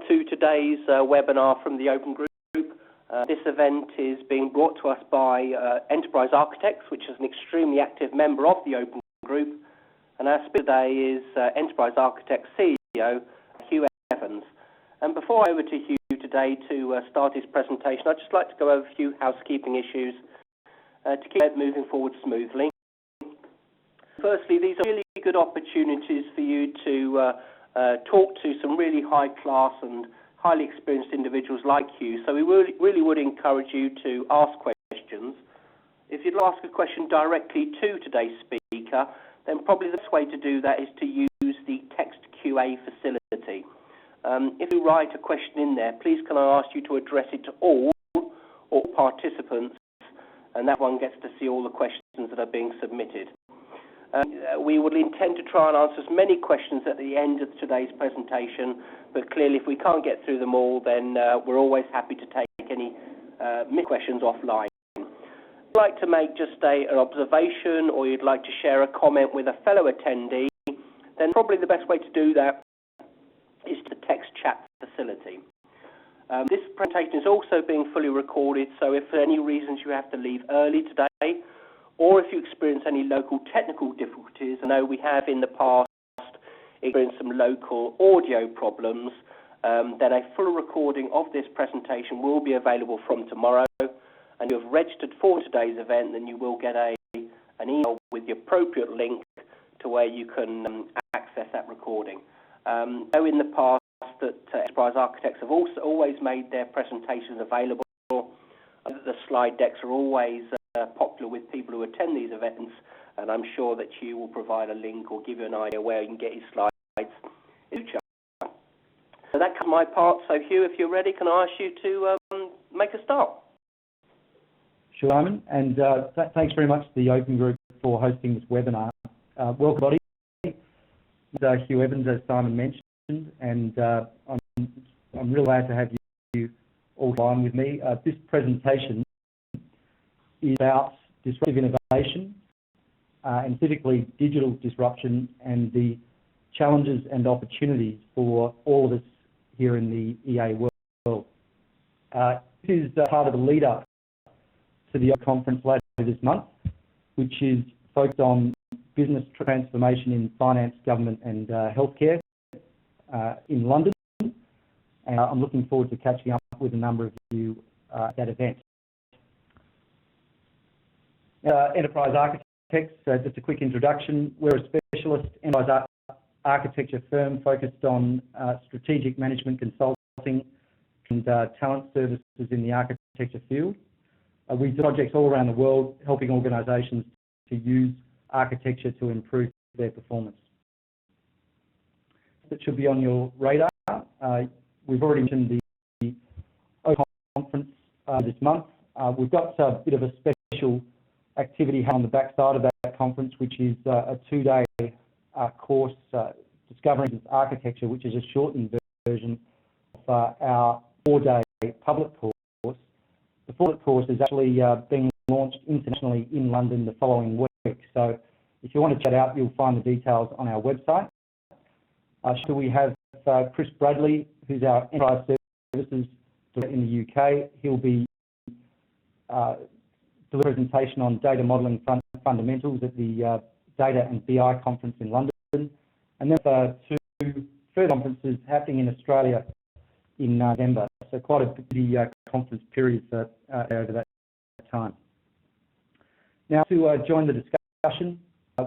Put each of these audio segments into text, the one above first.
to today's webinar from the Open Group. This event is being brought to us by Enterprise Architects, which is an extremely active member of the Open Group. And our speaker today is Enterprise Architects CEO, Hugh Evans. And before I over to Hugh today to start his presentation, I'd just like to go over a few housekeeping issues to keep it moving forward smoothly. Firstly, these are really good opportunities for you to talk to some really high-class and highly experienced individuals like you. So we really would encourage you to ask questions. If you'd ask a question directly to today's speaker, then probably the best way to do that is to use the text QA facility. If you write a question in there, please can I ask you to address it to all participants, and that one gets to see all the questions that are being submitted. We will intend to try and answer as many questions at the end of today's presentation, but clearly if we can't get through them all, then we're always happy to take any missed questions offline. If you'd like to make just an observation, or you'd like to share a comment with a fellow attendee, then probably the best way to do that is the text chat facility. This presentation is also being fully recorded, so if for any reasons you have to leave early today, or if you experience any local technical difficulties, I know we have in the past experienced some local audio problems, then a full recording of this presentation will be available from tomorrow, and you have registered for today's event, then you will get an email with the appropriate link to where you can access that recording. I know in the past that Enterprise Architects have also always made their presentations available. The slide decks are always popular with people who attend these events, and I'm sure that you will provide a link or give you an idea where you can get your slides in the future. So that covers my part. So Hugh, if you're ready, can I ask you to make a start? Sure, Simon, and thanks very much to the Open Group for hosting this webinar. Welcome, everybody. Hugh Evans, as Simon mentioned, and I'm real glad to have you all on with me. This presentation is about disruptive innovation, and specifically digital disruption and the challenges and opportunities for all of us here in the EA world. This is part of the lead-up to the conference later this month, which is focused on business transformation in finance, government and healthcare in London. And I'm looking forward to catching up with a number of you at that event. Enterprise Architects, just a quick introduction. We're a specialist enterprise architecture firm focused on strategic management consulting and talent services in the architecture field. We do projects all around the world, helping organisations to use architecture to improve their performance. That should be on your radar. We've already mentioned the Open conference this month. We've got a bit of a special activity on the backside of that conference, which is a two-day course, Discovering Architecture, which is a shortened version of our four-day public course. The public course is actually being launched internationally in London the following week. So if you want to check it out, you'll find the details on our website. So we have Chris Bradley, who's our Enterprise Services Director in the UK. He'll be deliver a presentation on data modelling fundamentals at the Data and BI conference in London, and then two further conferences happening in Australia in November. So quite a busy conference period for over that time. Now to join the discussion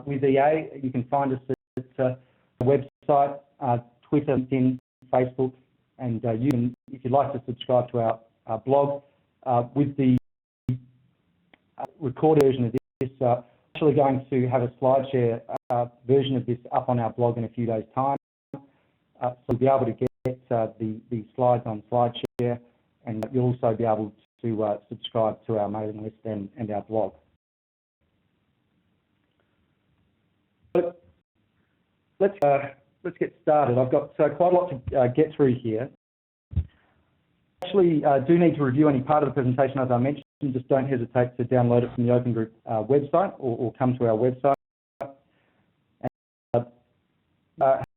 with EA, you can find us at the website, Twitter, LinkedIn, Facebook, and you can, if you'd like to subscribe to our blog with the recorded version of this, actually going to have a SlideShare version of this up on our blog in a few days' time. So you'll be able to get the slides on SlideShare, and you'll also be able to subscribe to our mailing list and our blog. But let's get started. I've got quite a lot to get through here. Actually, do need to review any part of the presentation, as I mentioned. Just don't hesitate to download it from the Open Group website or come to our website. And,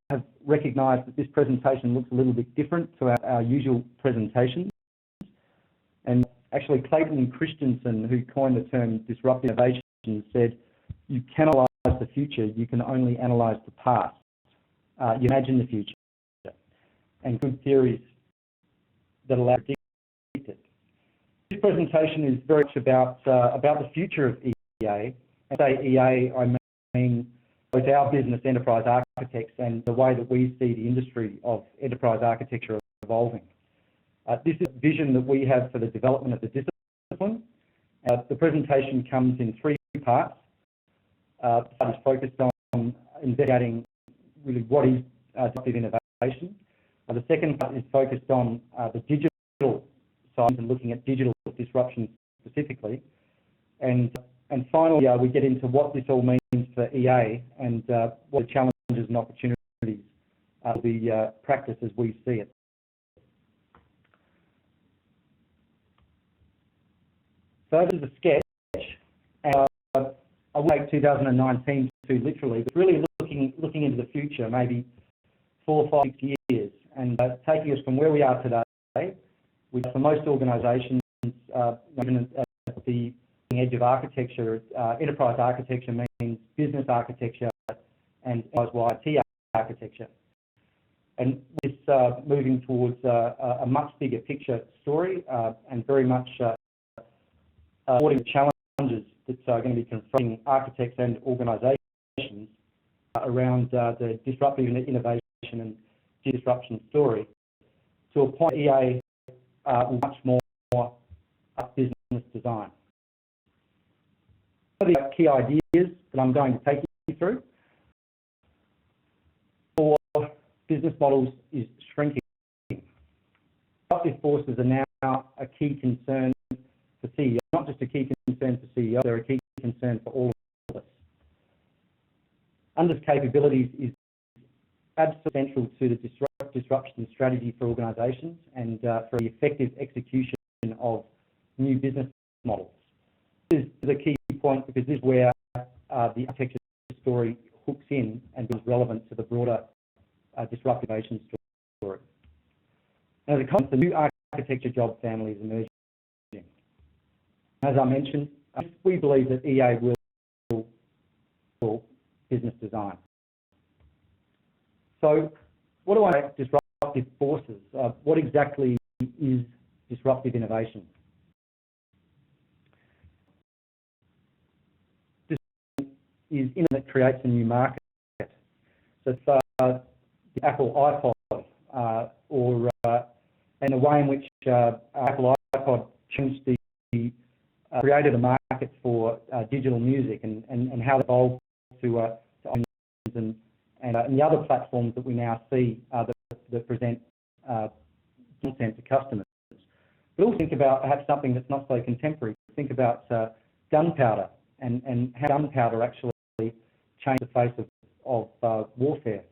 have recognise that this presentation looks a little bit different to our usual presentations. And actually, Clayton Christensen, who coined the term disruptive innovation, said, "You cannot analyse the future, you can only analyse the past. You imagine the future, and good theories that allow you to predict it." This presentation is very much about the future of EA. And by EA, I mean both our business, Enterprise Architects, and the way that we see the industry of enterprise architecture evolving. This is a vision that we have for the development of the discipline. The presentation comes in three parts. The part is focused on investigating really what is disruptive innovation. The second part is focused on the digital side and looking at digital disruption specifically. And finally, we get into what this all means for EA and what the challenges and opportunities of the practice as we see it. So this is a sketch. I will take 2019 to literally, but really looking into the future, maybe 4, 5, 6 years, and taking us from where we are today, which for most organisations, even at the edge of architecture, enterprise architecture means business architecture and enterprise IT architecture. And this moving towards a much bigger picture story and very much supporting the challenges that are going to be confronting architects and organisations around the disruptive innovation and disruption story, to a point EA much more business design. The key ideas that I'm going to take you through for business models is shrinking. Disruptive forces are now a key concern for CEOs, not just a key concern for CEOs, they're a key concern for all of us. Under's capabilities is absolutely central to the disruption strategy for organisations and for the effective execution of new business models. This is a key point because this is where the architecture story hooks in and is relevant to the broader disruptive innovation story. Now, as a consequence, the new architecture job family is emerging. As I mentioned, we believe that EA will business design. So, what do I make disruptive forces? What exactly is disruptive innovation? Is in that creates a new market. So it's the Apple iPod, and the way in which Apple iPod changed created a market for digital music and how it evolved to iTunes and the other platforms that we now see that present content to customers. But also think about perhaps something that's not so contemporary. Think about gunpowder and how gunpowder actually changed the face of warfare,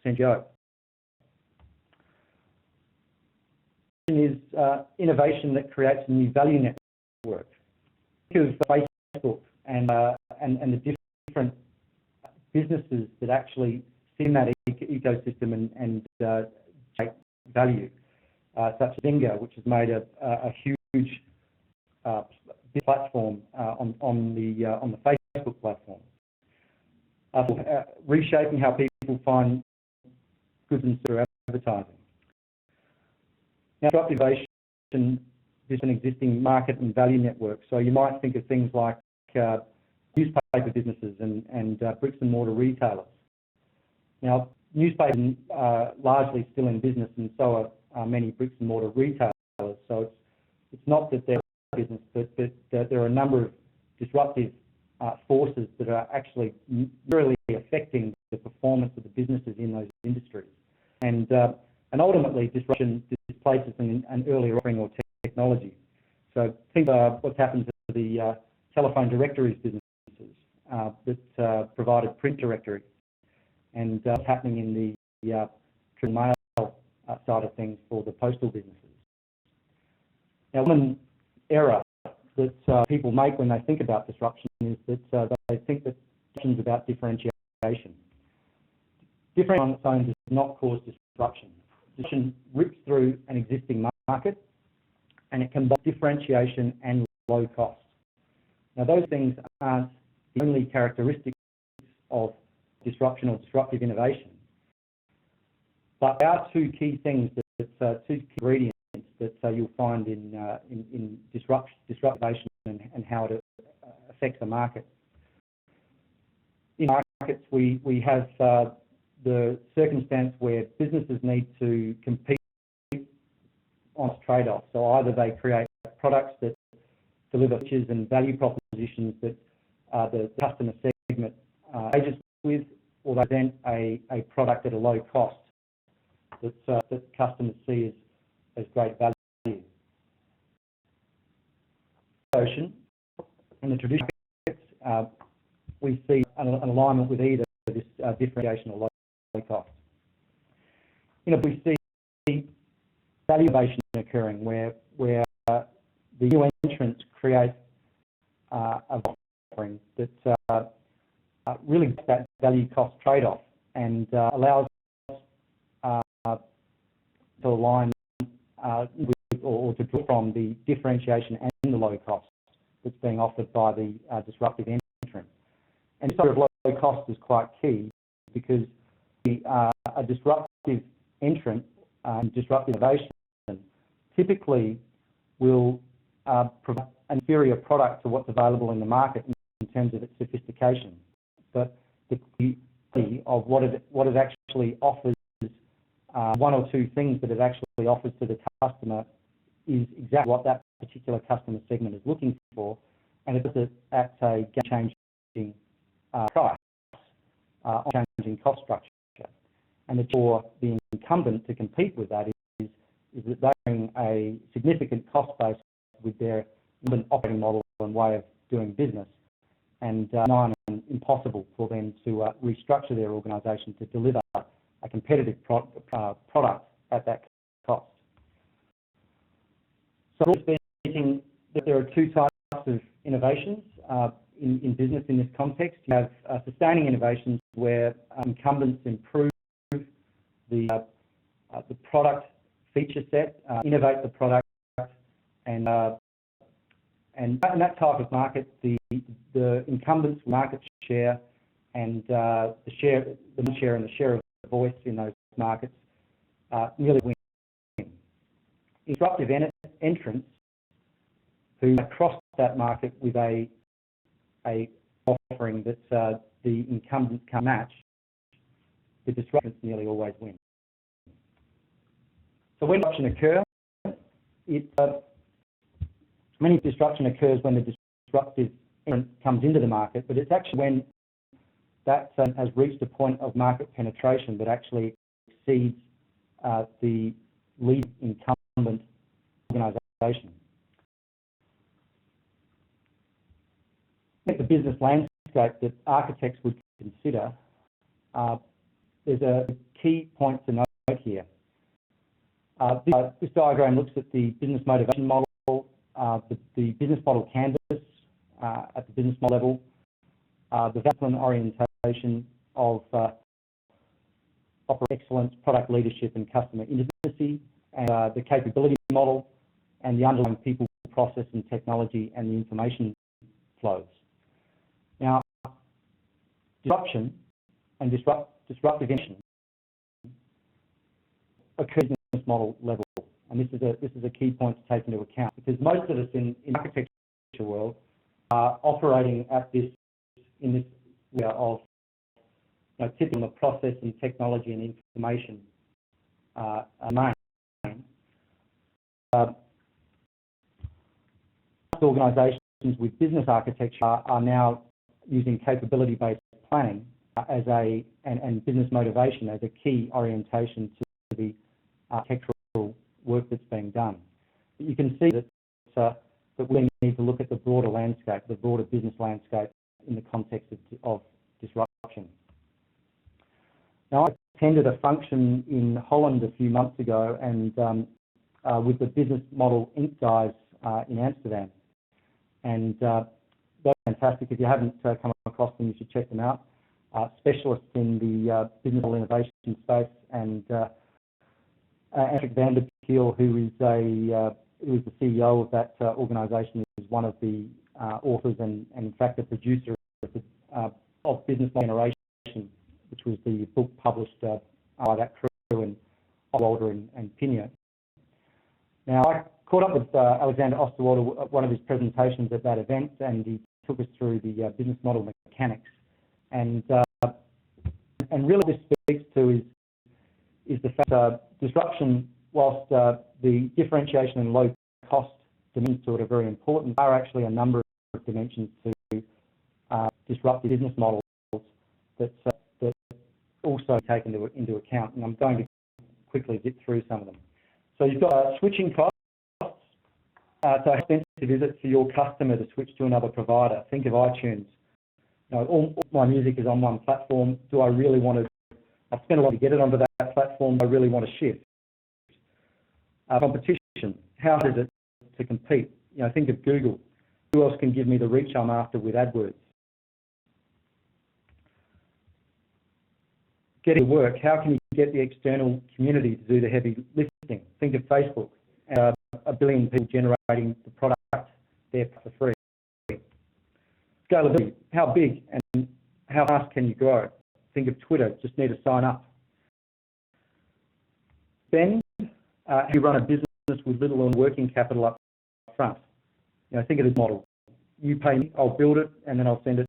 CNGO. Is innovation that creates a new value network. Think of Facebook and the different businesses that actually sit in that ecosystem and take value, such as Zynga, which has made a huge platform on the Facebook platform. Reshaping how people find goods and through advertising. Now, disruptive innovation is an existing market and value network. So you might think of things like newspaper businesses and bricks and mortar retailers. Now, newspapers are largely still in business, and so are many bricks and mortar retailers. So it's not that they're business, but there are a number of disruptive forces that are actually really affecting the performance of the businesses in those industries. And ultimately, disruption displaces an earlier offering or technology. So think about what's happened to the telephone directories businesses that provided print directory, and what's happening in the mail side of things for the postal businesses. Now, one error that people make when they think about disruption is that they think that disruption is about differentiation. Differentiation on its own not cause disruption. Disruption rips through an existing market, and it combines differentiation and low cost. Now, those things aren't the only characteristics of disruption or disruptive innovation, but there are two key things, two key ingredients that you'll find in disruptive innovation and how it affects the market. In markets, we have the circumstance where businesses need to compete on trade-offs. So either they create products that deliver features and value propositions that the customer segment engages with, or they present a product at a low cost that customers see as great value. Ocean, in the traditional markets, we see an alignment with either this differentiation or low cost. We see value innovation occurring where the new entrants create a offering that really gets that value cost trade-off and allows to align with or to draw from the differentiation and the low cost that's being offered by the disruptive entrant. And this sort of low cost is quite key because a disruptive entrant and disruptive innovation typically will provide an inferior product to what's available in the market in terms of its sophistication. But the quality of what it actually offers, one or two things that it actually offers to the customer, is exactly what that particular customer segment is looking for, and it does it at a game-changing price, changing cost structure. And for the incumbent to compete with that is that they bring a significant cost base with their operating model and way of doing business, and nigh on impossible for them to restructure their organisation to deliver a competitive product at that cost. So, speaking, there are two types of innovations in business in this context. You have sustaining innovations where incumbents improve the product feature set, innovate the product, and in that type of market, the incumbents' market share and the share and the share of voice in those markets nearly win. Disruptive entrants who cross that market with a offering that the incumbents can match, the disruptors nearly always win. So when disruption occurs, many disruption occurs when the disruptive entrant comes into the market, but it's actually when that has reached a point of market penetration that actually exceeds the lead incumbent organisation. At the business landscape that architects would consider, there's a key point to note here. This diagram looks at the business motivation model, the business model canvas at the business model level, the discipline orientation of operational excellence, product leadership and customer intimacy, and the capability model, and the underlying people, process and technology and the information flows. Now, disruption and disruptive innovation occurs at the business model level, and this is a key point to take into account, because most of us in the architecture world are operating at this area of typically the process and technology and information domain. Organisations with business architecture are now using capability-based planning and business motivation as a key orientation to the architectural work that's being done. But you can see that we need to look at the broader landscape, the broader business landscape in the context of disruption. Now, I attended a function in Holland a few months ago, and with the Business Model Inc. guys in Amsterdam, and they're fantastic. If you haven't come across them, you should check them out. Specialists in the business model innovation space, and Patrick Vanderpeel, who is the CEO of that organisation, is one of the authors and in fact the producer of Business Generation, which was the book published by that crew and Walter and Pinia. Now, I caught up with Alexander Osterwalder at one of his presentations at that event, and he took us through the business model mechanics. And really what this speaks to is the fact that disruption, whilst the differentiation and low cost dimensions to it are very important, there are actually a number of dimensions to disruptive business models that also take into account, and I'm going to quickly zip through some of them. So you've got switching costs. So how expensive is it for your customer to switch to another provider? Think of iTunes. You know, all my music is on one platform. Do I really want to? I've spent a lot to get it onto that platform. Do I really want to shift? Competition. How is it to compete? You know, think of Google. Who else can give me the reach I'm after with AdWords? Getting to work. How can you get the external community to do the heavy lifting? Think of Facebook. 1 billion people generating the product there for free. Scalability. How big and how fast can you grow? Think of Twitter. Just need to sign up. Spend. You run a business with little or no working capital up front. You know, think of this model. You pay me, I'll build it, and then I'll send it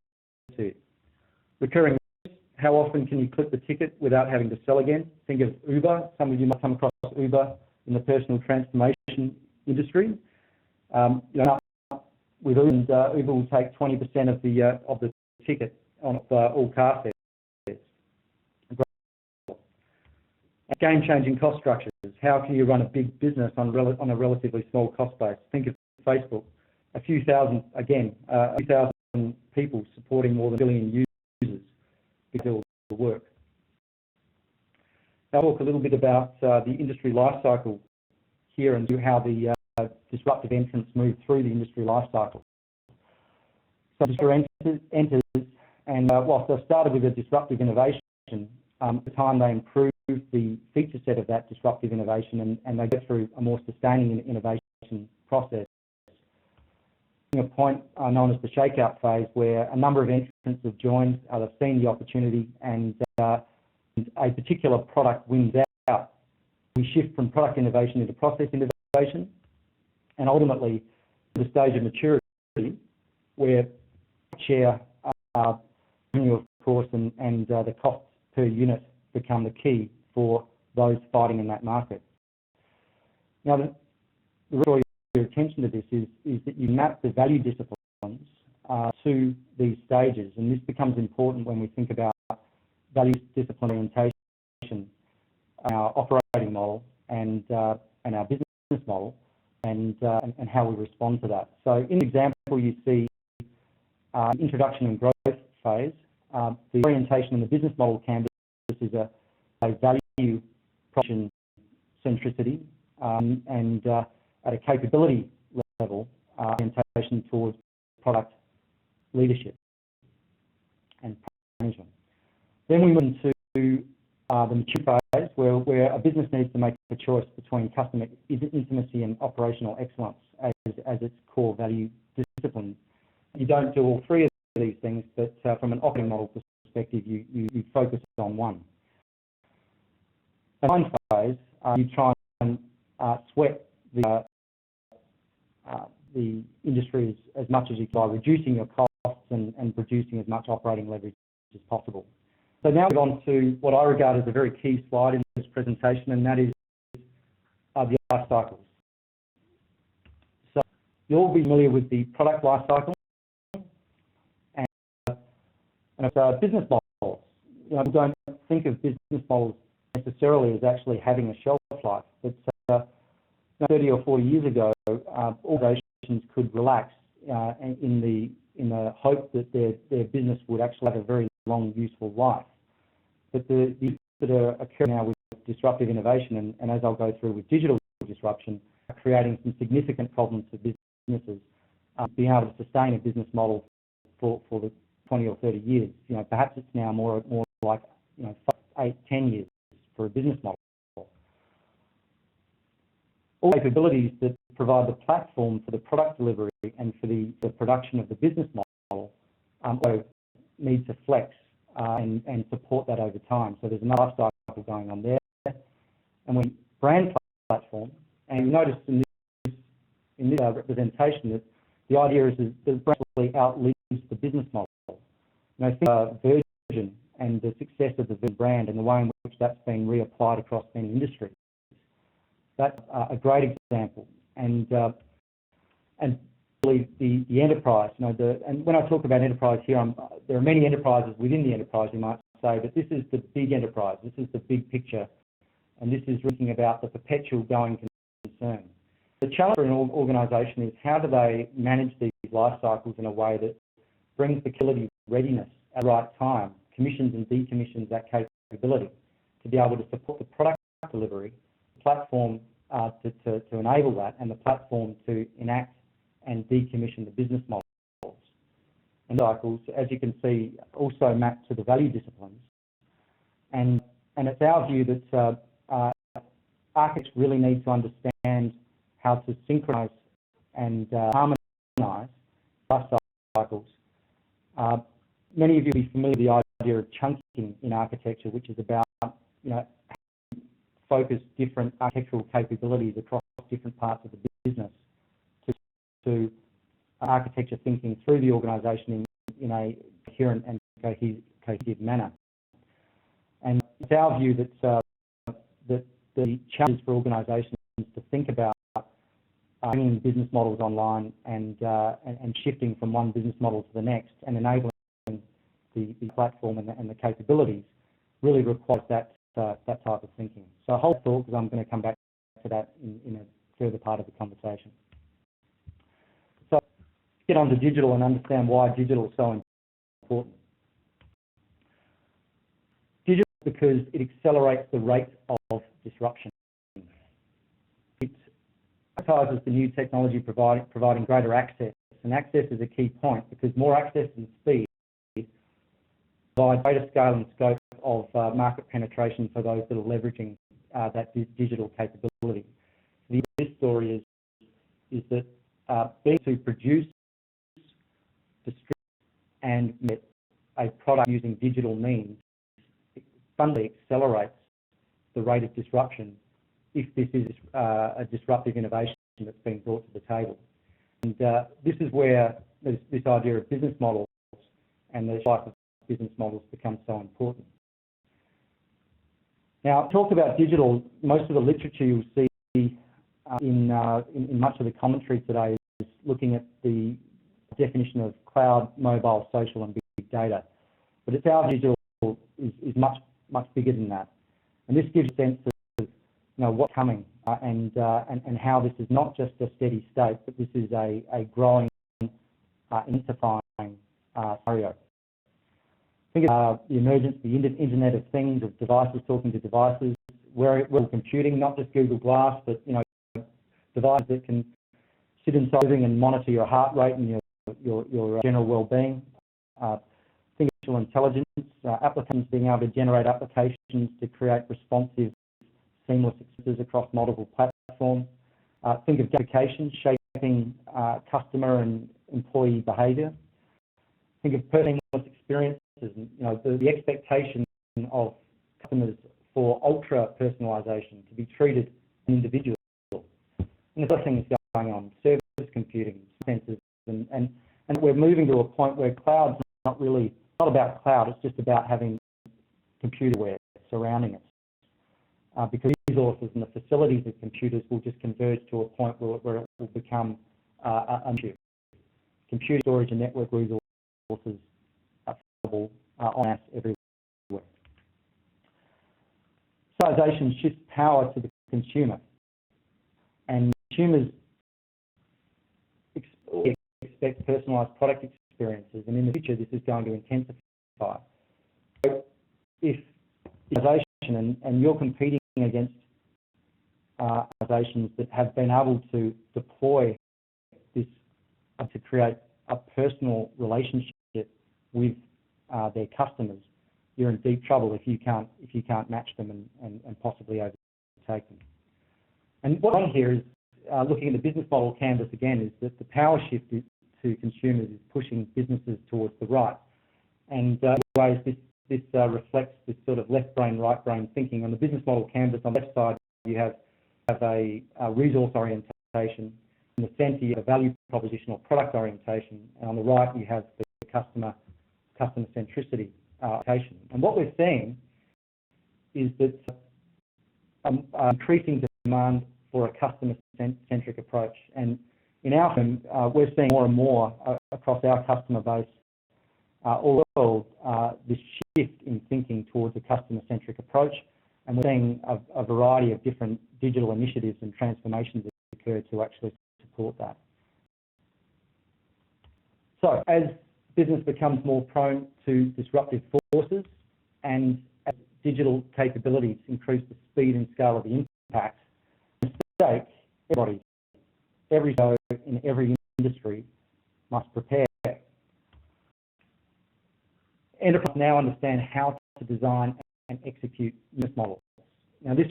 to you. Recurring. How often can you click the ticket without having to sell again? Think of Uber. Some of you might come across Uber in the personal transformation industry. You know, with Uber, and, Uber will take 20% of the ticket on all car fares. Game-changing cost structures. How can you run a big business on a relatively small cost base? Think of Facebook. A few thousand people supporting more than 1 billion users to do the work. I'll talk a little bit about the industry life cycle here and how the disruptive entrants move through the industry life cycle. So disruptor enters, and whilst they started with a disruptive innovation, at the time they improve the feature set of that disruptive innovation, and they go through a more sustaining innovation process. A point known as the shakeout phase, where a number of entrants have joined, they've seen the opportunity, and a particular product wins out. We shift from product innovation into process innovation, and ultimately to the stage of maturity, where share revenue, of course, and the costs per unit become the key for those fighting in that market. Now, the your attention to this is that you map the value disciplines to these stages, and this becomes important when we think about value discipline orientation, our operating model, and our business model, and how we respond to that. So, in the example, you see introduction and growth phase. The orientation in the business model canvas is a value proposition centricity, and at a capability level, orientation towards product leadership and management. Then we move into the mature phase, where a business needs to make a choice between customer intimacy and operational excellence as its core value discipline. You don't do all three of these things, but from an operating model perspective, you focus on one. In one phase, you try and sweat the industry as much as you can by reducing your costs and producing as much operating leverage as possible. So now we move on to what I regard as a very key slide in this presentation, and that is the life cycles. So you'll all be familiar with the product life cycle and it's business models. You know, we don't think of business models necessarily as actually having a shelf life, but 30 or 40 years ago, organisations could relax in the hope that their business would actually have a very long, useful life. But the issues that are occurring now with disruptive innovation, and as I'll go through with digital disruption, are creating some significant problems for businesses being able to sustain a business model for the 20 or 30 years. You know, perhaps it's now more like 5, 8, 10 years. for a business model. All capabilities that provide the platform for the product delivery and for the production of the business model also need to flex and support that over time. So there's another life cycle going on there. And when brand platform, and you notice in this representation that the idea is that the brand actually outlives the business model. Think Virgin and the success of the Virgin brand and the way in which that's been reapplied across many industries. That's a great example. And really the enterprise, and when I talk about enterprise here, there are many enterprises within the enterprise, you might say, but this is the big enterprise. This is the big picture, and this is thinking about the perpetual going concern. The challenge for an organisation is how do they manage these life cycles in a way that brings the capability readiness at the right time, commissions and decommissions that capability to be able to support the product delivery, the platform to enable that, and the platform to enact and decommission the business models. And cycles, as you can see, also map to the value disciplines. And it's our view that architects really need to understand how to synchronise and harmonise life cycles. Many of you will be familiar with the idea of chunking in architecture, which is about focus different architectural capabilities across different parts of the business to architecture thinking through the organisation in a coherent and cohesive manner. And it's our view that the challenge for organisations to think about bringing business models online and shifting from one business model to the next and enabling the platform and the capabilities really requires that type of thinking. So I hold thought because I'm going to come back to that in a further part of the conversation. So let's get on to digital and understand why digital is so important. Digital because it accelerates the rate of disruption. It advertises the new technology providing greater access, and access is a key point because more access and speed provide greater scale and scope of market penetration for those that are leveraging that digital capability. This story is that being to produce, distribute, and make a product using digital means fundamentally accelerates the rate of disruption if this is a disruptive innovation that's being brought to the table. And this is where this idea of business models and the type of business models becomes so important. Now, talk about digital. Most of the literature you'll see in much of the commentary today is looking at the definition of cloud, mobile, social, and big data. But it's our digital is much bigger than that, and this gives a sense of what's coming and how this is not just a steady state, but this is a growing, intensifying scenario. Think of the emergence of the Internet of Things, of devices talking to devices, where computing, not just Google Glass, but devices that can sit inside and monitor your heart rate and your general well-being. Think of artificial intelligence, applicants being able to generate applications to create responsive, seamless experiences across multiple platforms. Think of gamification shaping customer and employee behaviour. Think of personal experiences, the expectation of customers for ultra personalisation to be treated as an individual. And there's other things going on, service computing, sensors, and we're moving to a point where cloud's not about cloud, it's just about having computerware surrounding it. Because resources and the facilities of computers will just converge to a point where it will become a issue. Computer storage and network resources are available en masse everywhere. Digitalisation shifts power to the consumer, and consumers expect personalised product experiences, and in the future this is going to intensify. So if organisation and you're competing against organisations that have been able to deploy this to create a personal relationship with their customers, you're in deep trouble if you can't match them and possibly overtake them. And what on here is looking at the business model canvas again is that the power shift to consumers is pushing businesses towards the right. And in ways this reflects this sort of left brain, right brain thinking. On the business model canvas on the left side, you have a resource orientation. In the centre, you have a value proposition or product orientation. And on the right, you have the customer centricity orientation. And what we're seeing is that increasing demand for a customer-centric approach. And in our firm, we're seeing more and more across our customer base all over the world this shift in thinking towards a customer-centric approach. And we're seeing a variety of different digital initiatives and transformations that occur to actually support that. So as business becomes more prone to disruptive forces and as digital capabilities increase the speed and scale of the impact, everybody, every show in every industry must prepare. Enterprises now understand how to design and execute business models. Now, this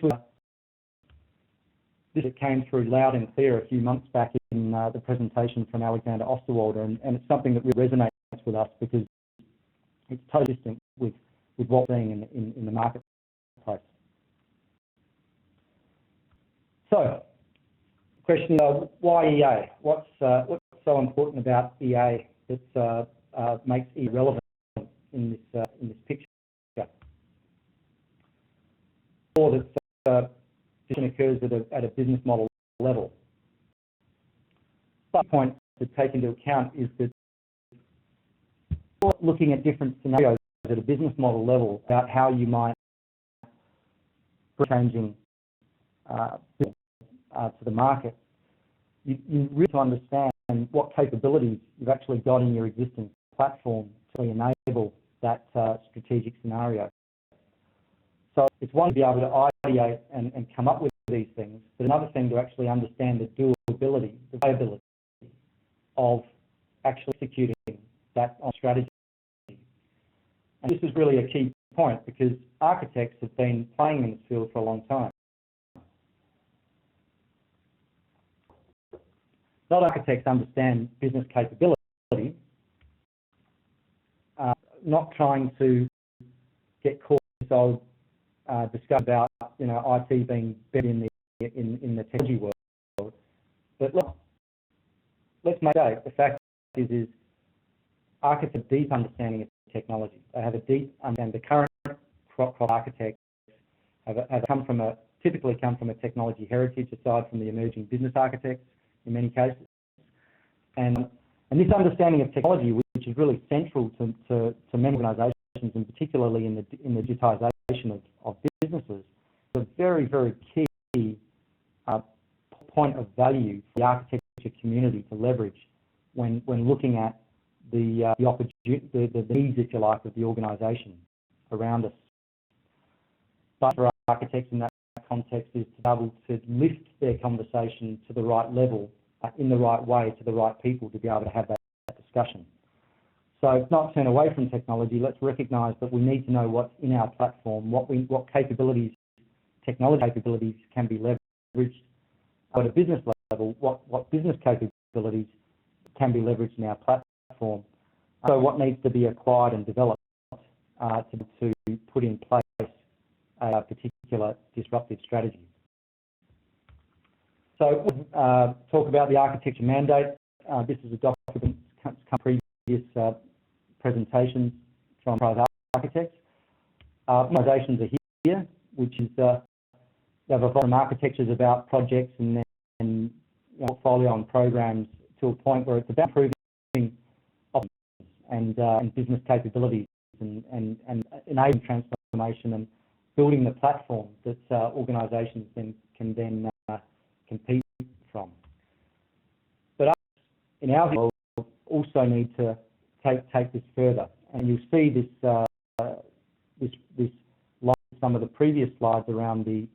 came through loud and clear a few months back in the presentation from Alexander Osterwalder, and it's something that really resonates with us because it's totally distinct with what we're seeing in the marketplace. So, the question is, why EA? What's so important about EA that makes EA relevant in this picture? Or that decision occurs at a business model level. But the point to take into account is that looking at different scenarios at a business model level about how you might bring changing to the market, you really to understand what capabilities you've actually got in your existing platform to enable that strategic scenario. So it's one to be able to ideate and come up with these things, but another thing to actually understand the doability, the viability of actually executing that on strategy. And this is really a key point because architects have been playing in this field for a long time. Not architects understand business capability, not trying to get caught so discuss about IT being better in the technology world. But let's make it. The fact is architects have a deep understanding of technology. They have a deep understanding. The current crop architects have typically come from a technology heritage aside from the emerging business architects in many cases. And this understanding of technology, which is really central to many organisations, and particularly in the digitisation of businesses, is a very, very key point of value for the architecture community to leverage when looking at the needs, if you like, of the organisation around us. But for architects in that context is to be able to lift their conversation to the right level, in the right way, to the right people to be able to have that discussion. So not turn away from technology. Let's recognise that we need to know what's in our platform, what capabilities, technology capabilities can be leveraged at a business level, what business capabilities can be leveraged in our platform. So what needs to be acquired and developed to put in place a particular disruptive strategy. So talk about the architecture mandate. This is a document that's come from previous presentations from private architects. Organisations are here, which is they have a from architectures about projects and then portfolio and programs to a point where it's about improving options and business capabilities and enabling transformation and building the platform that organisations can then compete from. But in our view, we also need to take this further, and you'll see this like some of the previous slides around the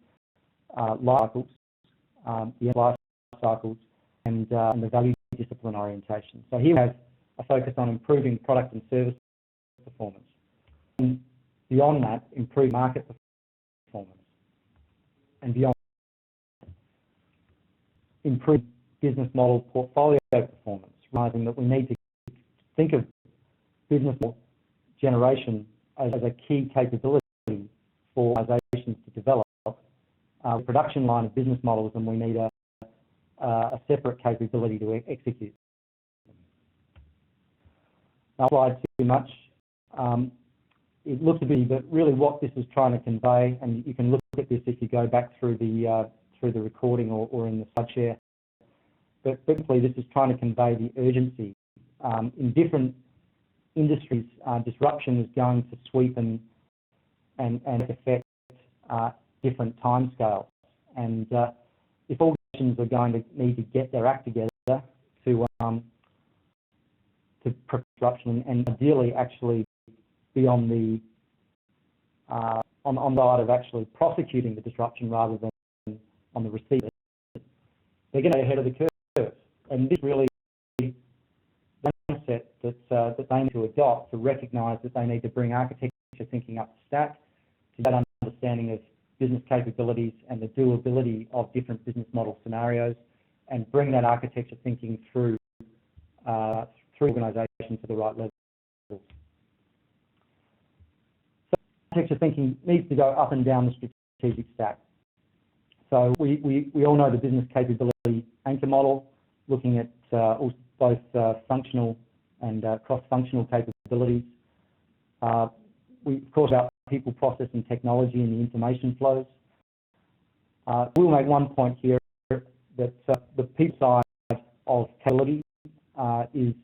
life cycles, and the value discipline orientation. So here we have a focus on improving product and service performance. And beyond that, improve market performance, and beyond improve business model portfolio performance, realizing that we need to think of business model generation as a key capability for organizations to develop a production line of business models, and we need a separate capability to execute. Not slide too much. It looks a bit, but really what this is trying to convey, and you can look at this if you go back through the recording or in the slide share. But basically, this is trying to convey the urgency. In different industries, disruption is going to sweep and affect different timescales. And if organizations are going to need to get their act together to disruption, and ideally actually be on the side of actually prosecuting the disruption rather than on the receiver, they're going to be ahead of the curve. And this really is the mindset that they need to adopt, to recognise that they need to bring architecture thinking up the stack, to get an understanding of business capabilities and the doability of different business model scenarios, and bring that architecture thinking through organisation to the right level. So architecture thinking needs to go up and down the strategic stack. So we all know the business capability anchor model, looking at both functional and cross-functional capabilities. We of course about people, process and technology and the information flows. We'll make one point here that the people side of capability is,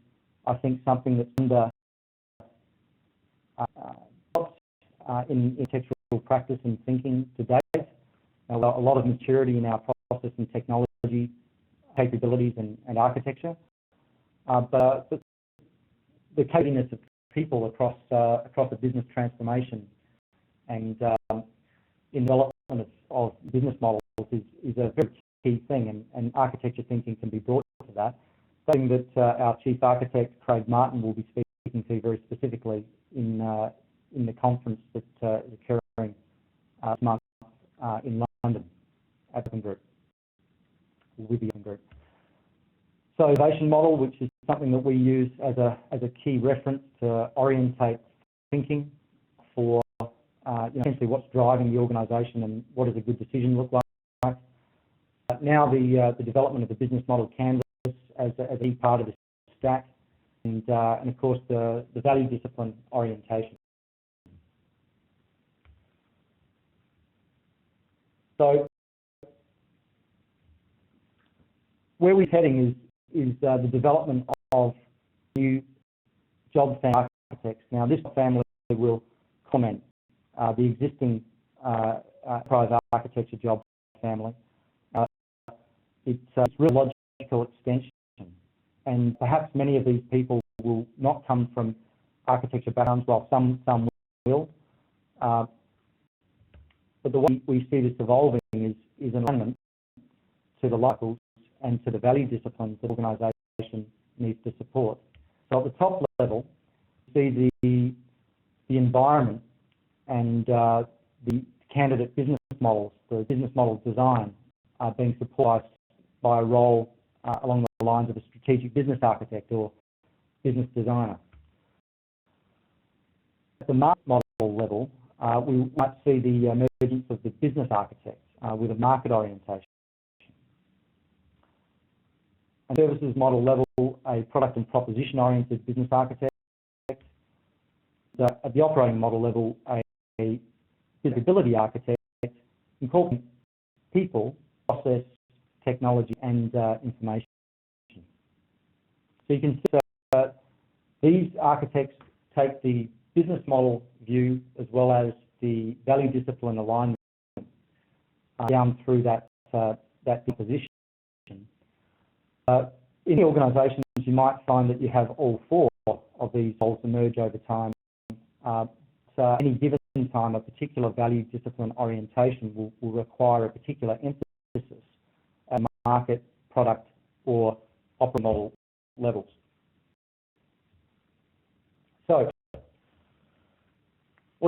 I think, something that's under in architectural practice and thinking to date. A lot of maturity in our process and technology capabilities and architecture, but the capability of people across a business transformation and in development of business models is a very key thing, and architecture thinking can be brought to that. Something that our Chief Architect, Craig Martin, will be speaking to very specifically in the conference that is occurring this month in London at the Open Group, with the Open Group. So innovation model, which is something that we use as a key reference to orientate thinking for essentially what's driving the organisation and what does a good decision look like. Now the development of the business model canvas as a key part of the stack, and of course the value discipline orientation. So where we're heading is the development of new job family architects. Now this family will complement the existing enterprise architecture job family. It's really logical extension, and perhaps many of these people will not come from architecture backgrounds, while some will. But the way we see this evolving is an alignment to the locals and to the value disciplines that organisation needs to support. So at the top level, you see the environment and the candidate business models, the business model design being supported by a role along the lines of a strategic business architect or business designer. At the market model level, we might see the emergence of the business architect with a market orientation. At the services model level, a product and proposition oriented business architect. At the operating model level, a capability architect incorporating people, process, technology and information. So you can see that these architects take the business model view as well as the value discipline alignment down through that position. In the organisations, you might find that you have all four of these roles emerge over time. So any given time, a particular value discipline orientation will require a particular emphasis at market, product, or operating model levels. So,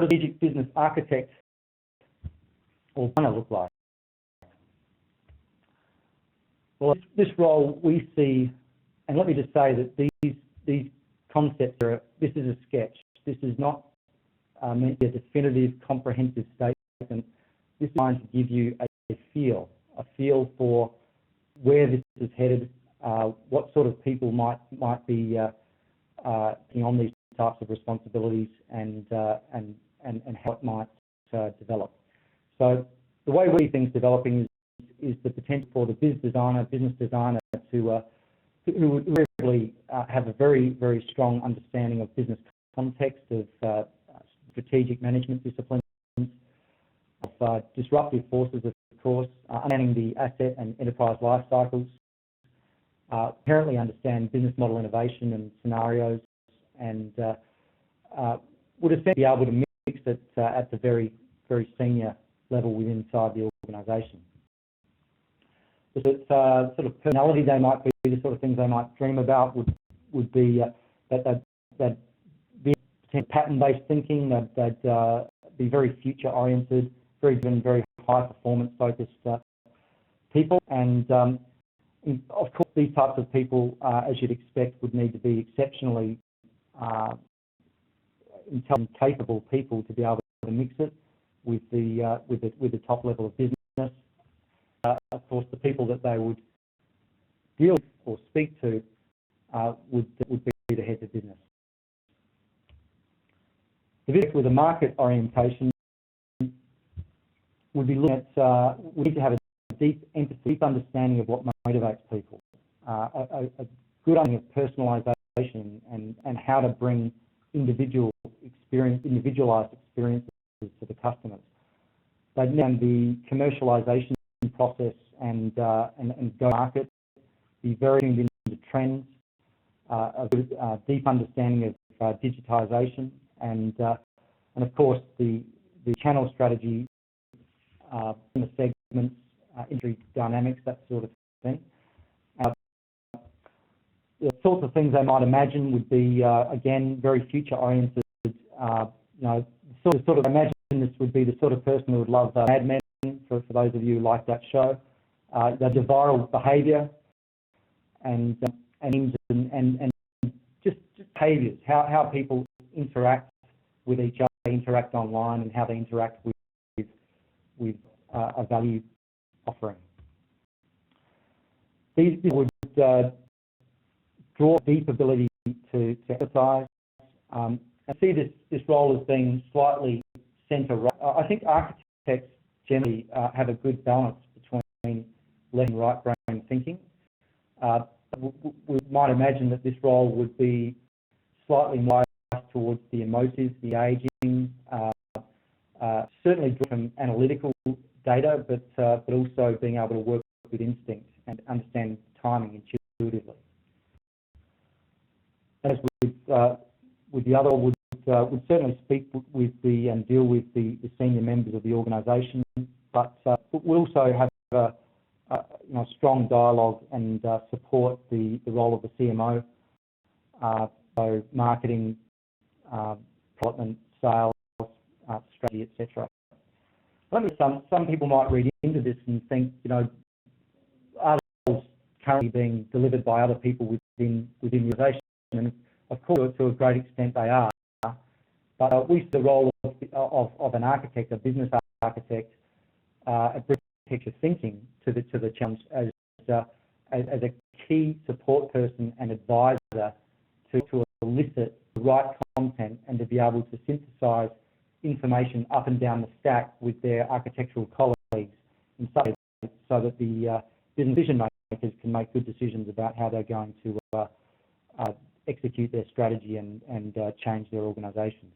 what does a strategic business architect or designer look like? Well, this role we see, and let me just say that these concepts this is a sketch. This is not meant to be a definitive, comprehensive statement. This is trying to give you a feel for where this is headed, what sort of people might be taking on these types of responsibilities, and how it might develop. So the way we see things developing is the potential for the business designer to really have a very, very strong understanding of business context, of strategic management disciplines, of disruptive forces, of course, understanding the asset and enterprise life cycles, apparently understand business model innovation and scenarios, and would essentially be able to mix it at the very, very senior level inside the organisation. The sort of personality they might be, the sort of things they might dream about would be that be pattern-based thinking, they'd be very future-oriented, very driven, very high-performance-focused people, and of course these types of people, as you'd expect, would need to be exceptionally intelligent, capable people to be able to mix it with the top level of business. Of course, the people that they would deal with or speak to would be the heads of business. The business with a market orientation would be looking at, we need to have a deep empathy, deep understanding of what motivates people, a good understanding of personalisation and how to bring individualized experiences to the customers. They need the commercialisation process and go market, be very tuned into trends, a deep understanding of digitisation, and of course the channel strategy, in the segments, industry dynamics, that sort of thing. The sorts of things they might imagine would be again very future oriented. Sort of imagine this would be the sort of person who would love Mad Men, for those of you who like that show. The viral behaviour and just behaviours, how people interact with each other, interact online, and how they interact with a value offering. These would draw deep ability to emphasise. I see this role as being slightly centre-right. I think architects generally have a good balance between left and right brain thinking. We might imagine that this role would be slightly more towards the emotive, the ageing, certainly from analytical data, but also being able to work with instinct and understand timing intuitively. As with the other, would certainly speak with and deal with the senior members of the organisation, but we'll also have a strong dialogue and support the role of the CMO, so marketing, development, sales, strategy, etc. Some people might read into this and think, are roles currently being delivered by other people within the organisation? And of course, to a great extent, they are. But we see the role of an architect, a business architect, a architecture thinking to the challenge as a key support person and advisor to elicit the right content and to be able to synthesise information up and down the stack with their architectural colleagues in such a way so that the business decision makers can make good decisions about how they're going to execute their strategy and change their organisations.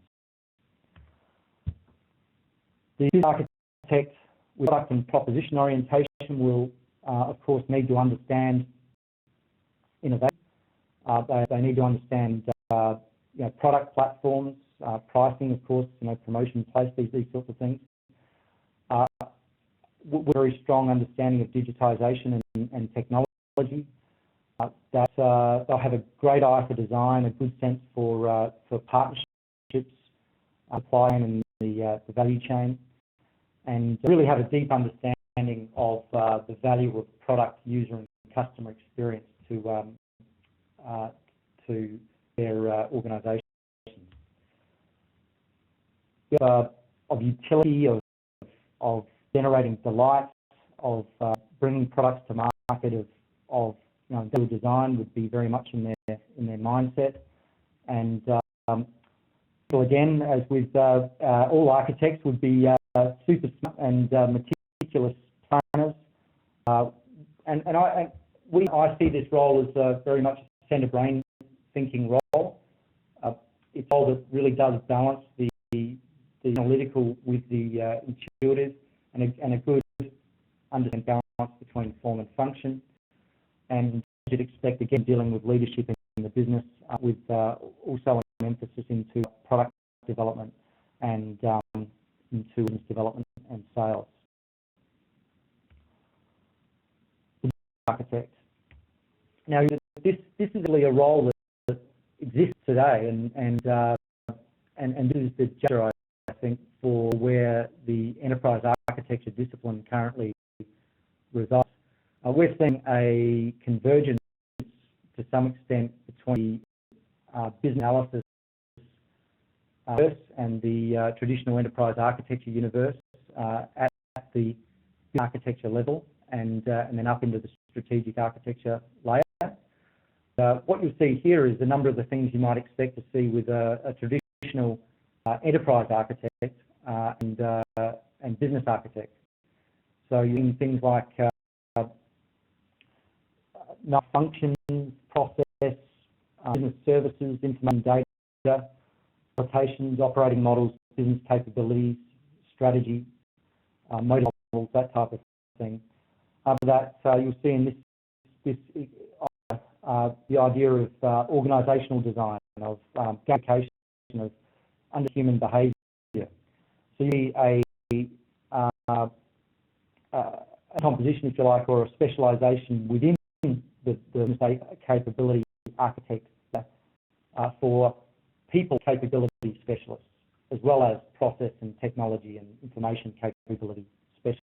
The architect with product and proposition orientation will, of course, need to understand innovation. They need to understand product platforms, pricing, of course, promotion, place, these sorts of things. Very strong understanding of digitisation and technology. That they'll have a great eye for design, a good sense for partnerships, applying the value chain, and really have a deep understanding of the value of product, user and customer experience to their organisations. Of utility, of generating delight, of bringing products to market, of value design would be very much in their mindset. And so again, as with all architects, would be super smart and meticulous planners. I see this role as very much a centre brain thinking role. It's a role that really does balance the analytical with the intuitive, and a good understanding balance between form and function. And you'd expect, again, dealing with leadership in the business, with also an emphasis into product development and into business development and sales. Architect. Now, this is really a role that exists today, and this is the juncture, I think, for where the enterprise architecture discipline currently resides. We're seeing a convergence to some extent between business analysis and the traditional enterprise architecture universe at the architecture level, and then up into the strategic architecture layer. What you'll see here is a number of the things you might expect to see with a traditional enterprise architect and business architect. So you're seeing things like functions, process, business services, information data, applications, operating models, business capabilities, strategy, model models, that type of thing. After that, you'll see in this the idea of organisational design, of gamification, of under human behaviour. So you see a composition, if you like, or a specialisation within the capability architect for people capability specialists, as well as process and technology and information capability specialists.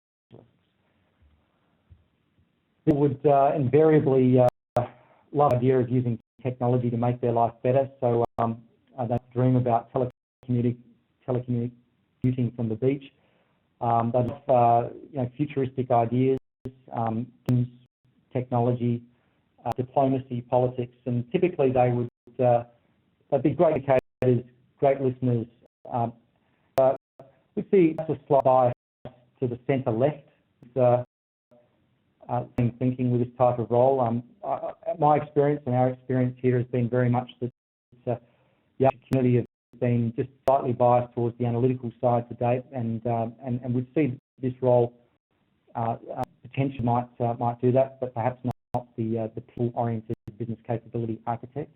They would invariably love the idea of using technology to make their life better, so they dream about telecommuting from the beach. They have futuristic ideas, technology, diplomacy, politics, and typically they'd be great educators, great listeners. We see a slight bias to the centre left thinking with this type of role. My experience and our experience here has been very much that the community has been just slightly biased towards the analytical side to date, and we see this role potentially might do that, but perhaps not the people-oriented business capability architect.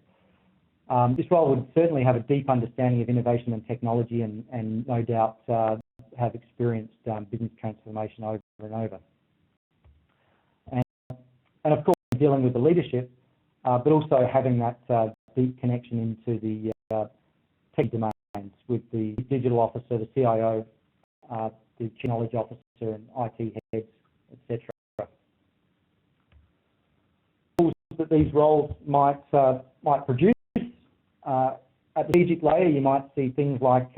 This role would certainly have a deep understanding of innovation and technology, and no doubt have experienced business transformation over and over. And of course, dealing with the leadership, but also having that deep connection into the tech domains with the digital officer, the CIO, the chief knowledge officer, and IT heads, etc. Tools that these roles might produce. At the strategic layer, you might see things like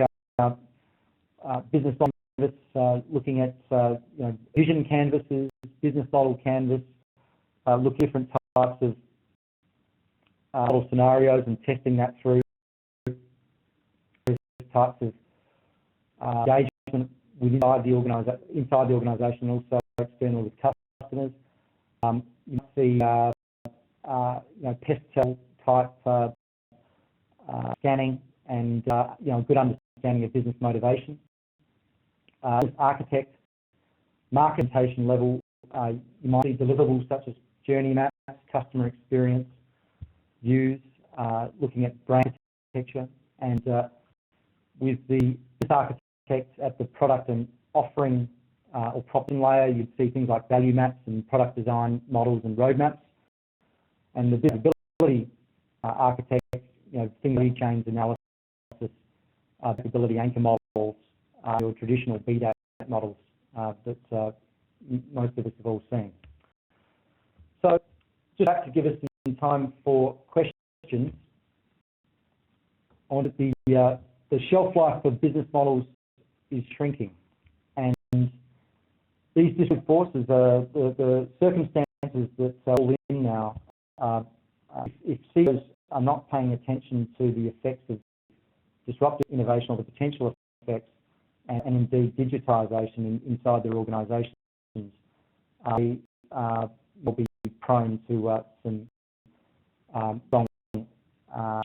business canvas, looking at vision canvases, business model canvas, look at different types of model scenarios and testing that through types of engagement inside the organisation, also external with customers. You might see pest cell type scanning and good understanding of business motivation. Architect, marketing level, you might see deliverables such as journey maps, customer experience, views, looking at brand architecture, and with the architect at the product and offering or property layer, you'd see things like value maps and product design models and roadmaps. And the visibility architect, things like chains analysis, visibility anchor models, your traditional BDAT models that most of us have all seen. So just to give us some time for questions, on the shelf life of business models is shrinking, and these disparate forces, the circumstances that are all in now, if CEOs are not paying attention to the effects of disruptive innovation or the potential effects, and indeed digitisation inside their organisations, they will be prone to some strong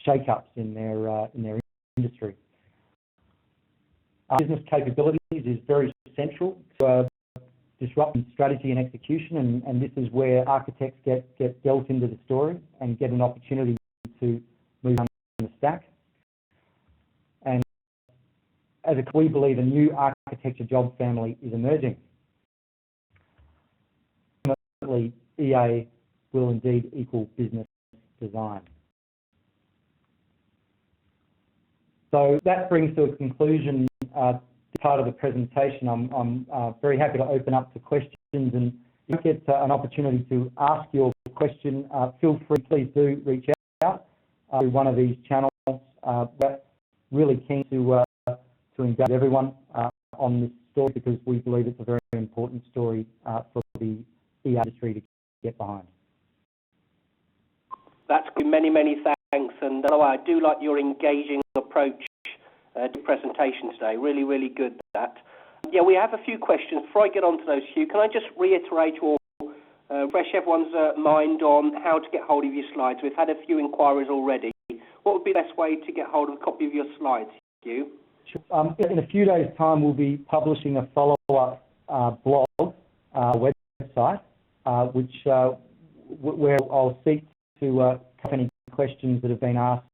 shake-ups in their industry. Business capabilities is very central to disrupting strategy and execution, and this is where architects get dealt into the story and get an opportunity to move down the stack. And as we believe a new architecture job family is emerging. Ultimately, EA will indeed equal business design. So that brings to a conclusion part of the presentation. I'm very happy to open up to questions, and if you get an opportunity to ask your question, feel free, please do reach out through one of these channels. We're really keen to engage everyone on this story, because we believe it's a very important story for the EA industry to get behind. That's good. Many, many thanks. And I do like your engaging approach to the presentation today. Really, really good, that. Yeah, we have a few questions. Before I get on to those few, can I just reiterate or refresh everyone's mind on how to get hold of your slides? We've had a few inquiries already. What would be the best way to get hold of a copy of your slides, Hugh? Sure. In a few days' time, we'll be publishing a follow-up blog website, where I'll seek to cover any questions that have been asked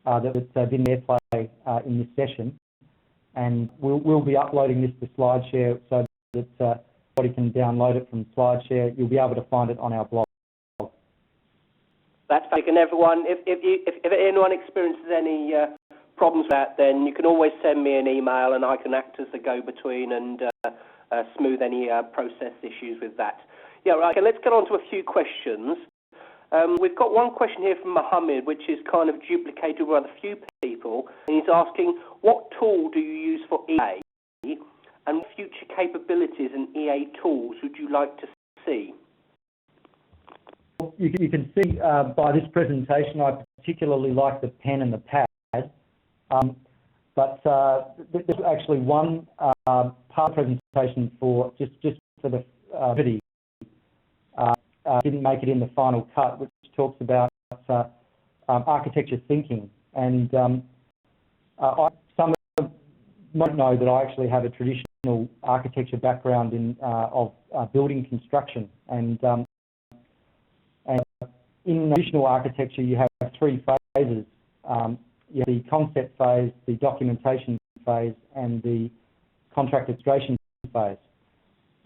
that didn't airplay in this session, and we'll be uploading this to SlideShare so that anybody can download it from SlideShare. You'll be able to find it on our blog. That's fake, and everyone, if anyone experiences any problems with that, then you can always send me an email, and I can act as the go-between and smooth any process issues with that. Yeah, right. Okay, let's get on to a few questions. We've got one question here from Mohammed, which is kind of duplicated with a few people, and he's asking, what tool do you use for EA, and what future capabilities and EA tools would you like to see? You can see by this presentation, I particularly like the pen and the pad, but there's actually one part of the presentation for just for the video. Didn't make it in the final cut, which talks about architecture thinking. And some might know that I actually have a traditional architecture background of building construction. And in traditional architecture, you have three phases. You have the concept phase, the documentation phase, and the contract administration phase.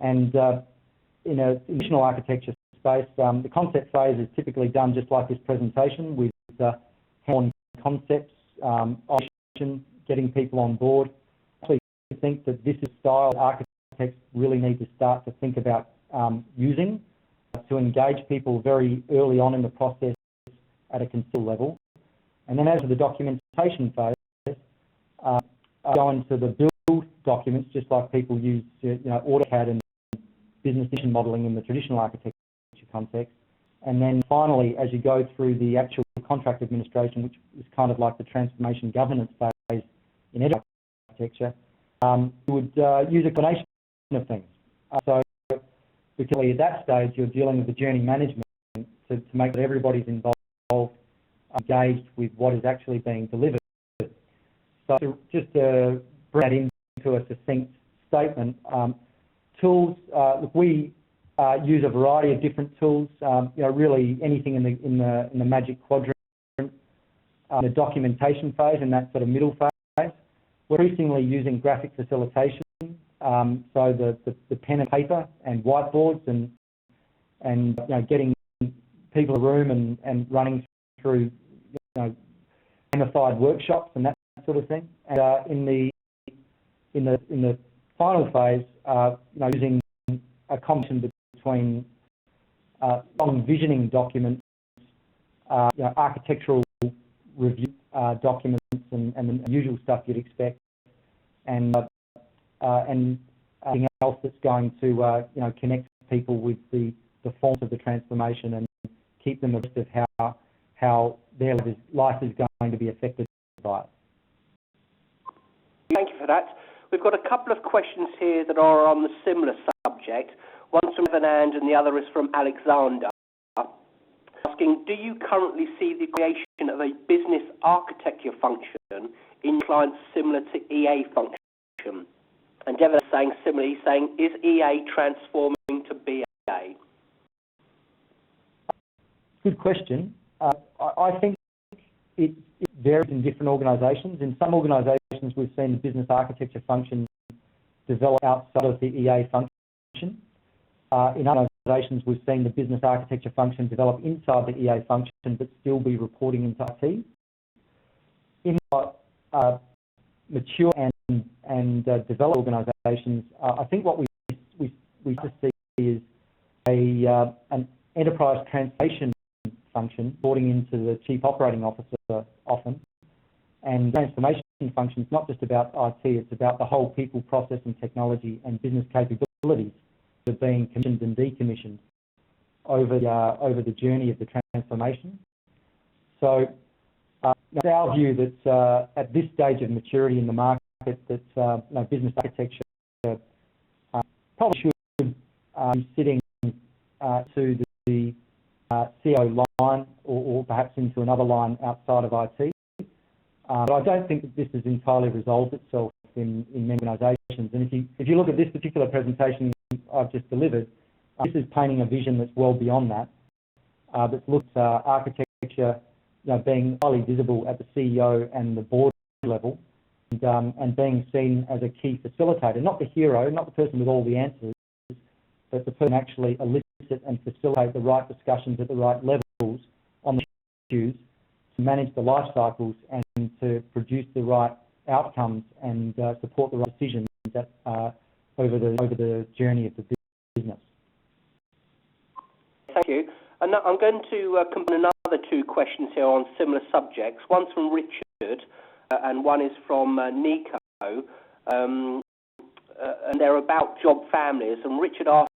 And in a traditional architecture space, the concept phase is typically done just like this presentation, with hands-on concepts, getting people on board. I think that this is style architects really need to start to think about using to engage people very early on in the process at a considerable level. And then as for the documentation phase, go into the build documents, just like people use AutoCAD and business vision modelling in the traditional architecture context. And then finally, as you go through the actual contract administration, which is kind of like the transformation governance phase in any architecture, you would use a combination of things. So particularly at that stage, you're dealing with the journey management to make sure everybody's involved, engaged with what is actually being delivered. So just to bring that into a succinct statement, tools, we use a variety of different tools, really anything in the magic quadrant, the documentation phase and that sort of middle phase. We're increasingly using graphic facilitation, so the pen and paper and whiteboards and getting people in a room and running through gamified workshops and that sort of thing. And in in the final phase, using a combination between long visioning documents, architectural review documents, and the usual stuff you'd expect, and anything else that's going to connect people with the forms of the transformation and keep them abreast of how their life is going to be affected by it. Thank you for that. We've got a couple of questions here that are on the similar subject. One's from Fernand and the other is from Alexander, asking, do you currently see the creation of a business architecture function in clients similar to EA function? And Devon is saying similarly, saying, is EA transforming to BA? Good question. I think it varies in different organisations. In some organisations, we've seen the business architecture function develop outside of the EA function. In other organisations, we've seen the business architecture function develop inside the EA function, but still be reporting into IT. In mature and developed organisations, I think what we just see is an enterprise transformation function reporting into the chief operating officer often. And transformation function is not just about IT; it's about the whole people, process, and technology and business capabilities that are being commissioned and decommissioned over the journey of the transformation. So it's our view that at this stage of maturity in the market, that business architecture probably should be sitting to the CO line or perhaps into another line outside of IT. But I don't think that this has entirely resolved itself in many organisations. And if you look at this particular presentation I've just delivered, this is painting a vision that's well beyond that. That looks at architecture being highly visible at the CEO and the board level, and being seen as a key facilitator, not the hero, not the person with all the answers, but the person actually elicit and facilitate the right discussions at the right levels on the issues to manage the life cycles and to produce the right outcomes and support the right decisions that over the journey of the business. Thank you. And now I'm going to combine another two questions here on similar subjects. One's from Richard and one is from Nico. And they're about job families. And Richard asks,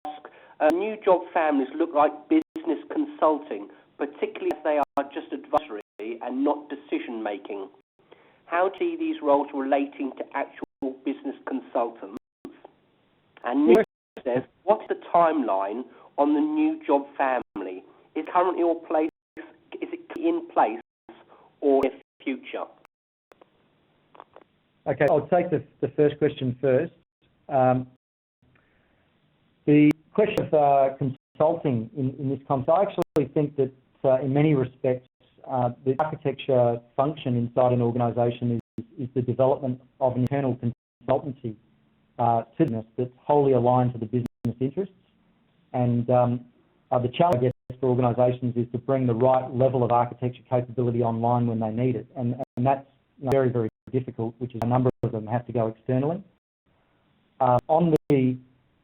new job families look like business consulting, particularly as they are just advisory and not decision-making. How do you see these roles relating to actual business consultants? And Nick says, what's the timeline on the new job family? Is it currently in place or in the future? Okay, I'll take the first question first. The question of consulting in this context, I actually think that in many respects, the architecture function inside an organisation is the development of an internal consultancy business that's wholly aligned to the business interests. And the challenge, I guess, for organisations is to bring the right level of architecture capability online when they need it. And that's very, very difficult, which is a number of them have to go externally. On the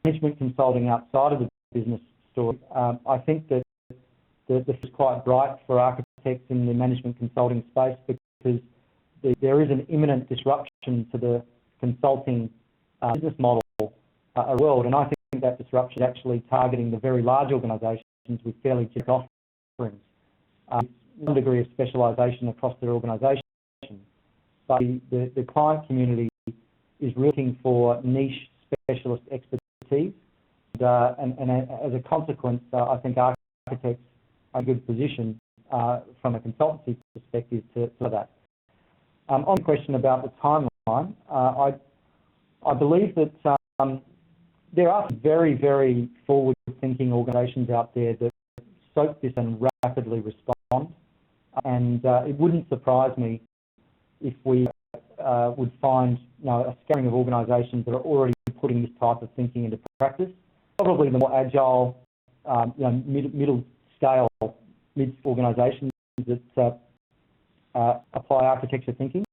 management consulting outside of the business story, I think that this is quite bright for architects in the management consulting space because there is an imminent disruption to the consulting business model world, and I think that disruption is actually targeting the very large organisations with fairly cheap offerings, some degree of specialisation across their organisation. But the client community is looking for niche specialist expertise, and as a consequence, I think architects are in a good position from a consultancy perspective to that. On the question about the timeline, I believe that there are very, very forward-thinking organisations out there that soak this and rapidly respond, and it wouldn't surprise me if we would find a scattering of organisations that are already putting this type of thinking into practice. Probably the more agile, middle-scale, organisations that apply architecture thinking.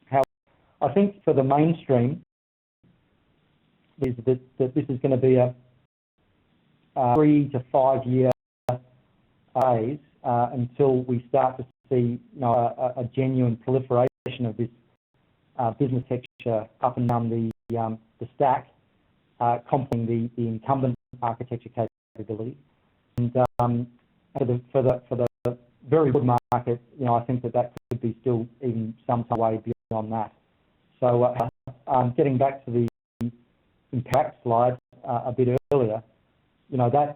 However, I think for the mainstream, is that this is going to be a 3 to 5 year phase until we start to see a genuine proliferation of this business architecture up and down the stack, complementing the incumbent architecture capability. And for the very good market, I think that could be still even some way beyond that. So getting back to the impact slide a bit earlier, that